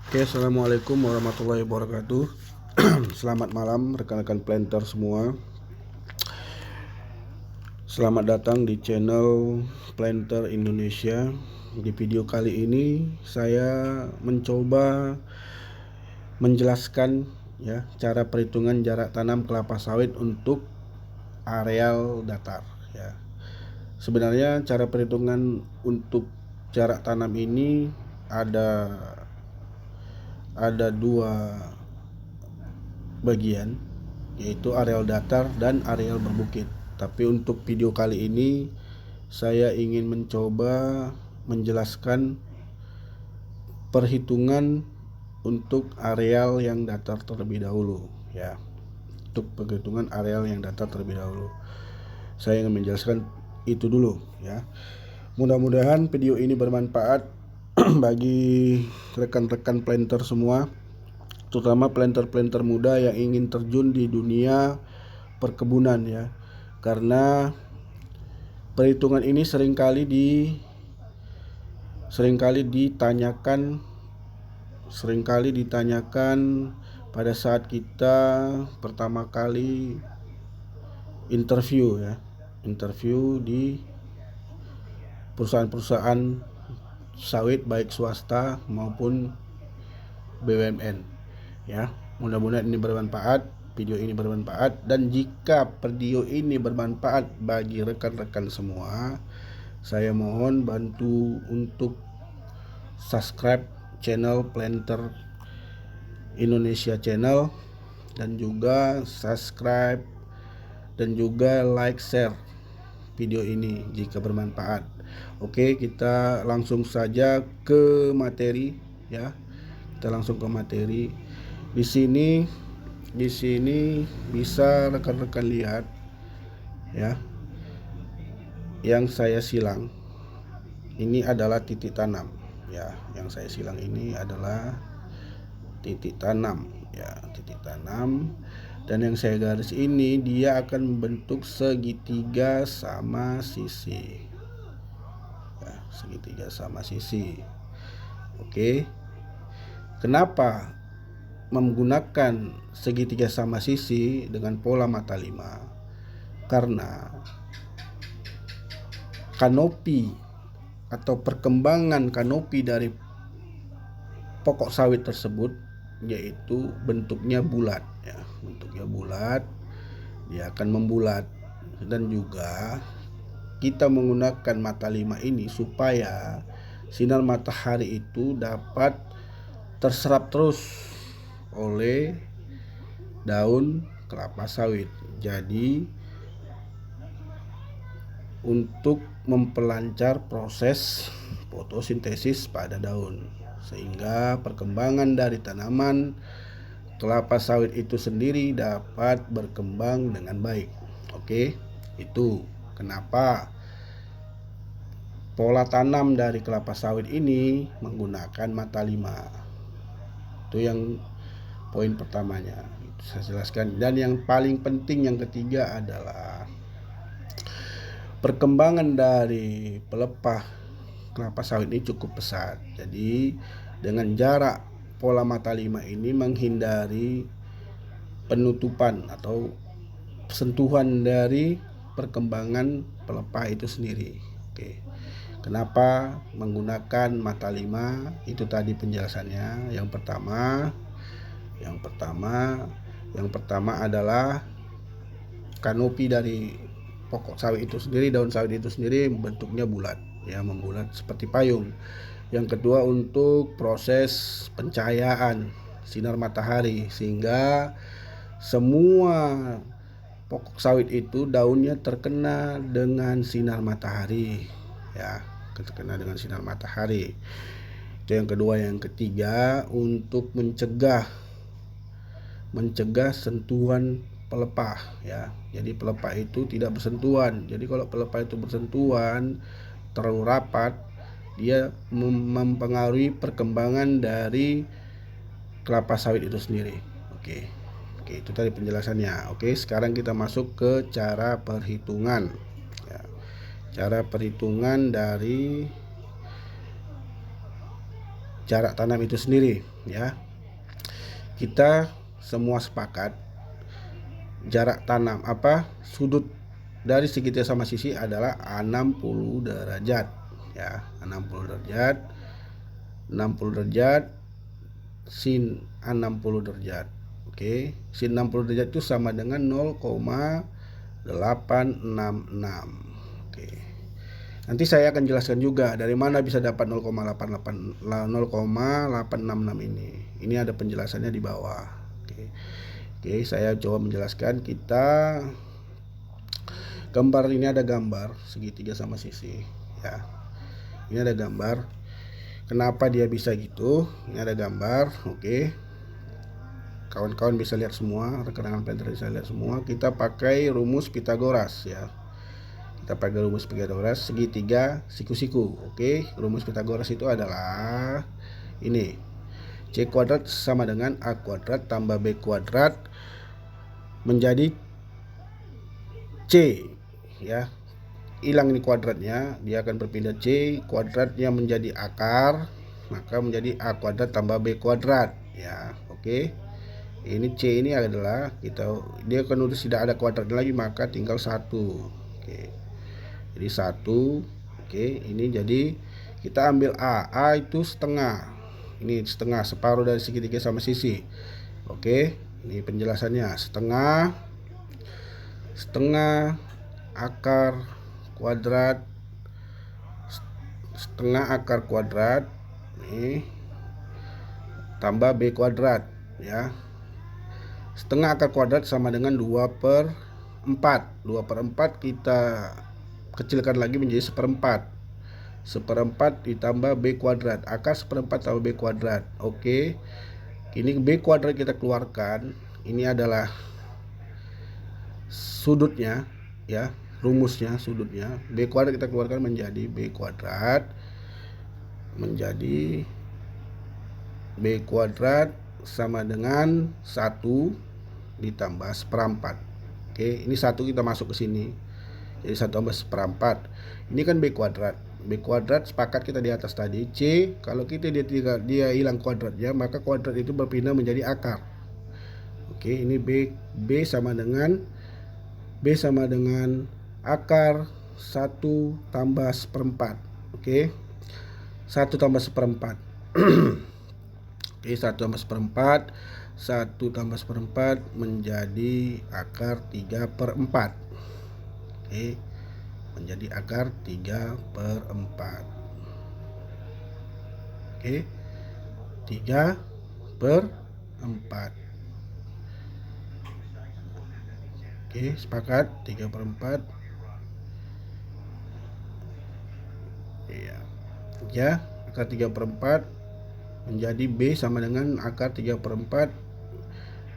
Oke, assalamualaikum warahmatullahi wabarakatuh. Selamat malam rekan-rekan planter semua. Selamat datang di channel Planter Indonesia. Di video kali ini saya mencoba menjelaskan cara perhitungan jarak tanam kelapa sawit untuk areal datar ya. Sebenarnya cara perhitungan untuk jarak tanam ini ada dua bagian, yaitu areal datar dan areal berbukit. Tapi untuk video kali ini saya ingin mencoba menjelaskan perhitungan untuk areal yang datar terlebih dahulu ya. Untuk perhitungan areal yang datar terlebih dahulu, saya ingin menjelaskan itu dulu ya. Mudah-mudahan video ini bermanfaat bagi rekan-rekan planter semua, terutama planter-planter muda yang ingin terjun di dunia perkebunan ya. Karena perhitungan ini seringkali ditanyakan pada saat kita pertama kali interview di perusahaan-perusahaan sawit baik swasta maupun BUMN ya. Mudah-mudahan ini video ini bermanfaat, dan jika video ini bermanfaat bagi rekan-rekan semua, saya mohon bantu untuk subscribe channel Planter Indonesia channel, dan juga subscribe dan juga like, share video ini jika bermanfaat. Oke, kita langsung saja ke materi ya. Kita langsung ke materi. Di sini bisa rekan-rekan lihat ya. Yang saya silang ini adalah titik tanam ya. Yang saya silang ini adalah titik tanam ya, titik tanam. Dan yang saya garis ini dia akan membentuk segitiga sama sisi ya, segitiga sama sisi. Oke, kenapa menggunakan segitiga sama sisi dengan pola mata 5? Karena kanopi atau perkembangan kanopi dari pokok sawit tersebut yaitu bentuknya bulat ya, dia akan membulat. Dan juga kita menggunakan mata 5 ini supaya sinar matahari itu dapat terserap terus oleh daun kelapa sawit. Jadi untuk memperlancar proses fotosintesis pada daun, sehingga perkembangan dari tanaman kelapa sawit itu sendiri dapat berkembang dengan baik. Oke, itu kenapa pola tanam dari kelapa sawit ini menggunakan mata 5. Itu yang poin pertamanya, itu saya jelaskan. Dan yang paling penting yang ketiga adalah perkembangan dari pelepah kelapa sawit ini cukup pesat. Jadi dengan jarak pola mata 5 ini menghindari penutupan atau sentuhan dari perkembangan pelepah itu sendiri. Oke. Kenapa menggunakan mata 5? Itu tadi penjelasannya. Yang pertama adalah kanopi dari pokok sawit itu sendiri, daun sawit itu sendiri bentuknya bulat ya, membulat seperti payung. Yang kedua untuk proses pencahayaan sinar matahari, sehingga semua pokok sawit itu daunnya terkena dengan sinar matahari ya, terkena dengan sinar matahari. Itu yang kedua. Yang ketiga untuk mencegah sentuhan pelepah ya. Jadi pelepah itu tidak bersentuhan. Jadi kalau pelepah itu bersentuhan terlalu rapat, dia mempengaruhi perkembangan dari kelapa sawit itu sendiri. Oke, itu tadi penjelasannya. Oke, sekarang kita masuk ke cara perhitungan ya. Cara perhitungan dari jarak tanam itu sendiri ya. Kita semua sepakat jarak tanam sudut dari segitiga sama sisi adalah 60 derajat ya, 60 derajat, 60 derajat, sin 60 derajat. Oke, sin 60 derajat itu sama dengan 0,866. Oke. Nanti saya akan jelaskan juga dari mana bisa dapat 0,866 ini. Ini ada penjelasannya di bawah. Oke. Oke, saya coba menjelaskan. Kita gambar ini ada gambar segitiga sama sisi ya. Ini ada gambar. Kenapa dia bisa gitu? Ini ada gambar. Oke. Kawan-kawan bisa lihat semua, rekan-rekan printer bisa lihat semua. Kita pakai rumus Pitagoras ya. Kita pakai rumus Pitagoras segitiga siku-siku. Oke, rumus Pitagoras itu adalah ini. C kuadrat sama dengan A kuadrat tambah B kuadrat menjadi C ya. Hilang ini kuadratnya, dia akan berpindah C, kuadratnya menjadi akar, maka menjadi A kuadrat tambah B kuadrat ya. Oke. Ini C ini adalah dia kan udah tidak ada kuadratnya lagi, maka tinggal 1. Oke. Jadi 1. Oke, ini jadi kita ambil A itu setengah. Ini setengah, separuh dari segitiga sama sisi. Oke, ini penjelasannya. Setengah akar kuadrat, setengah akar kuadrat nih tambah B kuadrat ya. Setengah akar kuadrat sama dengan 2/4. 2/4 kita kecilkan lagi menjadi 1/4. 1/4 ditambah B kuadrat. Akar 1/4 tambah B kuadrat. Oke. Ini B kuadrat kita keluarkan. Ini adalah sudutnya ya, rumusnya sudutnya. B kuadrat kita keluarkan menjadi B kuadrat sama dengan 1 ditambah 1/4. Oke, ini 1 kita masuk ke sini. Jadi 1 tambah 1/4. Ini kan B kuadrat. B kuadrat sepakat kita di atas tadi. C, kalau dia hilang kuadratnya, maka kuadrat itu berpindah menjadi akar. Oke, ini B sama dengan akar 1 tambah 1/4. Oke. 1 tambah 1/4. Oke, 1 tambah 1/4. 1 tambah 1/4 menjadi akar 3/4. Oke, menjadi akar 3/4. Oke, 3/4. Oke, sepakat 3/4. Iya. Ya, akar 3/4 menjadi B sama dengan akar 3/4.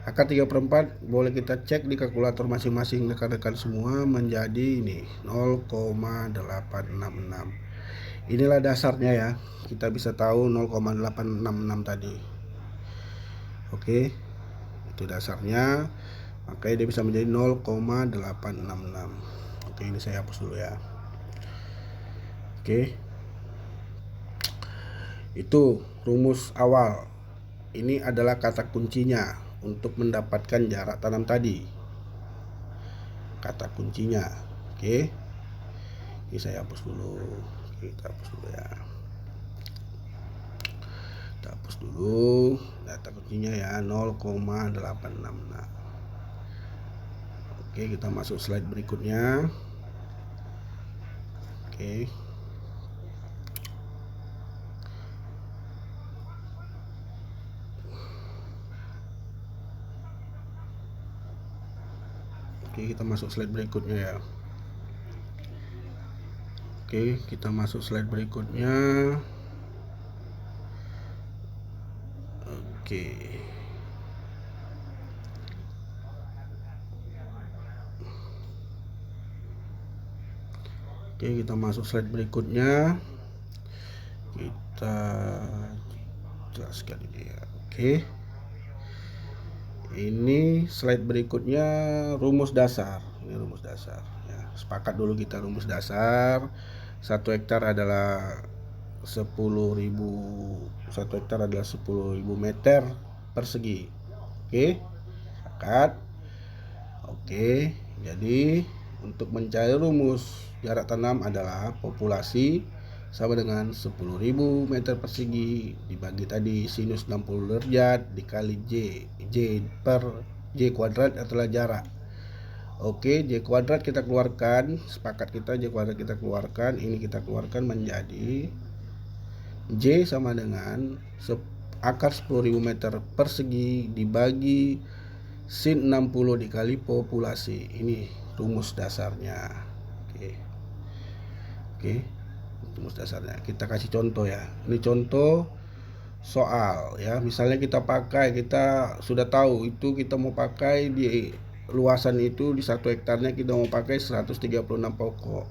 Akar 3/4 boleh kita cek di kalkulator masing-masing rekan-rekan semua, menjadi ini 0,866. Inilah dasarnya ya. Kita bisa tahu 0,866 tadi. Oke. Itu dasarnya. Makanya dia bisa menjadi 0,866. Oke, ini saya hapus dulu ya. Oke. Itu rumus awal. Ini adalah kata kuncinya untuk mendapatkan jarak tanam tadi. Kata kuncinya. Oke. Ini saya hapus dulu. Kita hapus dulu ya. Kita hapus dulu. Kata kuncinya ya 0,866. Oke, kita masuk slide berikutnya. Oke. Oke, kita masuk slide berikutnya ya. Oke, kita masuk slide berikutnya. Oke. Oke, kita masuk slide berikutnya. Kita jelaskan ini ya. Oke. Ini slide berikutnya rumus dasar. Ini rumus dasar ya. Sepakat dulu kita rumus dasar. 1 hektar adalah 10.000, 1 hektar adalah 10.000 meter persegi. Oke, sepakat? Oke, jadi untuk mencari rumus jarak tanam adalah populasi sama dengan 10.000 meter persegi dibagi tadi sinus 60 derajat dikali J per J kuadrat adalah jarak. Oke, J kuadrat kita keluarkan, sepakat kita J kuadrat kita keluarkan, ini kita keluarkan menjadi J sama dengan akar 10.000 meter persegi dibagi sin 60 dikali populasi. Ini rumus dasarnya. Oke, rumus dasarnya. Kita kasih contoh ya. Ini contoh soal ya. Misalnya kita sudah tahu itu kita mau pakai di luasan itu di 1 hektarnya kita mau pakai 136 pokok.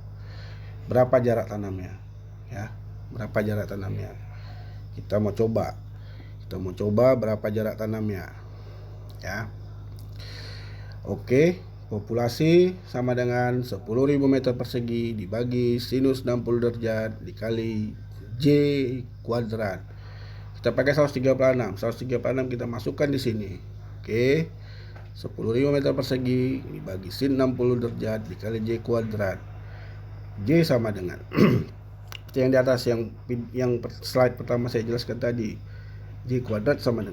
Berapa jarak tanamnya? Ya, berapa jarak tanamnya? Kita mau coba berapa jarak tanamnya. Ya. Oke, populasi sama dengan 10.000 meter persegi dibagi sinus 60 derajat dikali J kuadrat. Kita pakai 136 kita masukkan di sini. Oke, 10.000 meter persegi dibagi sin 60 derajat dikali J kuadrat. J sama dengan yang di atas yang slide pertama saya jelaskan tadi. J kuadrat sama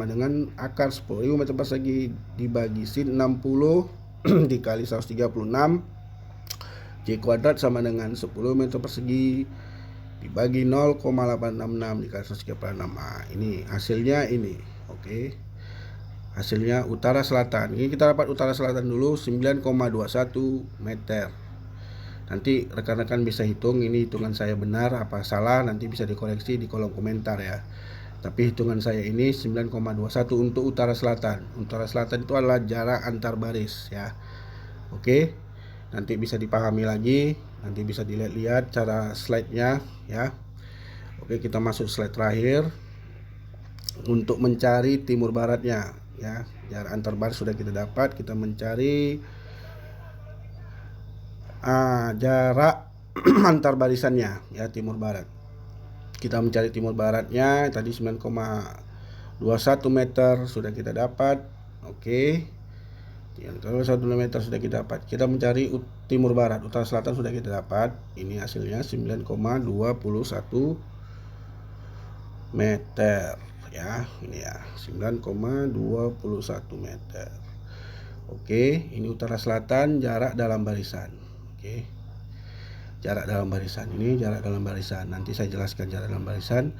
dengan akar 10.000 meter persegi dibagi sin 60 dikali 136. J kuadrat sama dengan 10 meter persegi dibagi 0,866 dikali 136. Nah, ini hasilnya ini. Oke. Hasilnya utara selatan. Ini kita dapat utara selatan dulu 9,21 meter. Nanti rekan-rekan bisa hitung ini hitungan saya benar apa salah, nanti bisa dikoreksi di kolom komentar ya. Tapi hitungan saya ini 9,21 untuk utara selatan. Utara selatan itu adalah jarak antar baris ya. Oke. Nanti bisa dipahami lagi, nanti bisa dilihat-lihat cara slide-nya ya. Oke, kita masuk slide terakhir. Untuk mencari timur baratnya ya. Jarak antar baris sudah kita dapat, kita mencari jarak antar barisannya ya, timur barat. Kita mencari timur baratnya tadi 9,21 meter sudah kita dapat. Oke. Kalau 1 meter sudah kita dapat. Kita mencari timur barat, utara selatan sudah kita dapat. Ini hasilnya 9,21 meter ya. Ini ya, 9,21 meter. Oke, ini utara selatan jarak dalam barisan. Oke. Jarak dalam barisan ini jarak dalam barisan. Nanti saya jelaskan jarak dalam barisan.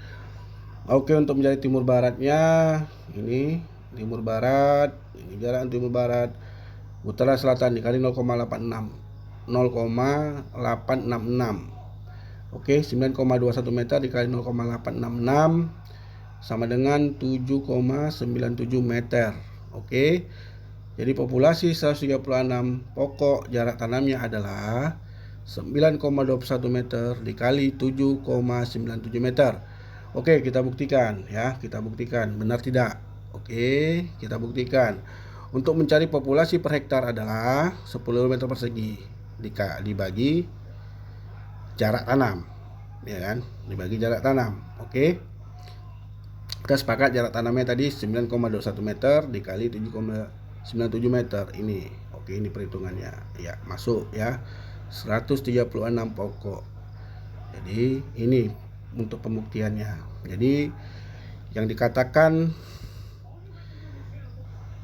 Oke, untuk mencari timur baratnya ini timur barat, ini jarak timur barat. Utara selatan dikali 0,866. Oke, 9,21 meter dikali 0,866 sama dengan 7,97 meter. Oke. Jadi populasi 136 pokok jarak tanamnya adalah 9,21 meter dikali 7,97 meter. Oke, kita buktikan ya, kita buktikan benar tidak. Oke, kita buktikan. Untuk mencari populasi per hektar adalah 10 meter persegi dibagi jarak tanam. Ya kan? Dibagi jarak tanam. Oke. Kita sepakat jarak tanamnya tadi 9,21 meter dikali 7,97 meter ini. Oke, ini perhitungannya ya, masuk ya, 136 pokok. Jadi ini untuk pembuktiannya. Jadi yang dikatakan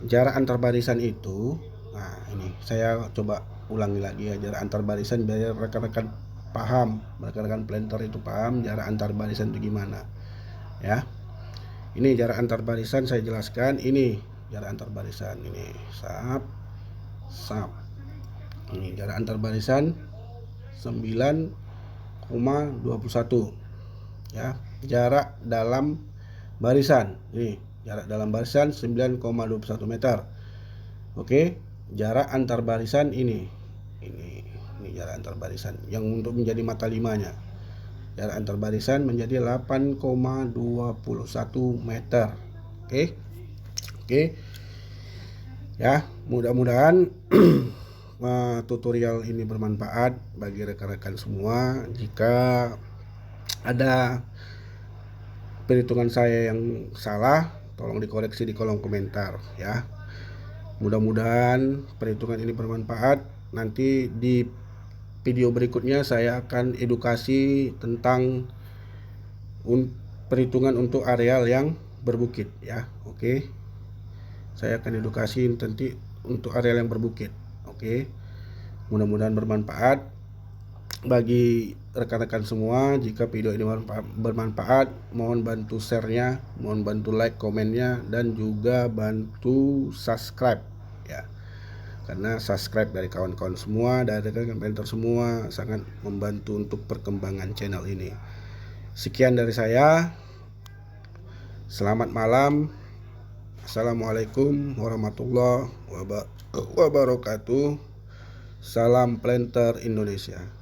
jarak antar barisan itu, nah ini saya coba ulangi lagi ya, jarak antar barisan biar rekan-rekan paham, rekan-rekan planter itu paham jarak antar barisan itu gimana ya. Ini jarak antar barisan saya jelaskan, ini jarak antar barisan ini sap ini jarak antar barisan 9,21 ya. Jarak dalam barisan ini jarak dalam barisan 9,21 meter. Oke, jarak antar barisan ini jarak antar barisan yang untuk menjadi mata limanya. Jarak antar barisan menjadi 8,21 meter. Oke. Ya, mudah-mudahan tutorial ini bermanfaat bagi rekan-rekan semua. Jika ada perhitungan saya yang salah, tolong dikoreksi di kolom komentar ya. Mudah-mudahan perhitungan ini bermanfaat. Nanti di video berikutnya saya akan edukasi tentang perhitungan untuk areal yang berbukit ya. Oke. Saya akan edukasi nanti untuk areal yang berbukit. Oke. Mudah-mudahan bermanfaat bagi rekan-rekan semua. Jika video ini bermanfaat, mohon bantu share-nya, mohon bantu like komennya, dan juga bantu subscribe ya, karena subscribe dari kawan-kawan semua, dari rekan-rekan semua sangat membantu untuk perkembangan channel ini. Sekian dari saya, selamat malam. Assalamualaikum warahmatullahi wabarakatuh. Salam Planter Indonesia.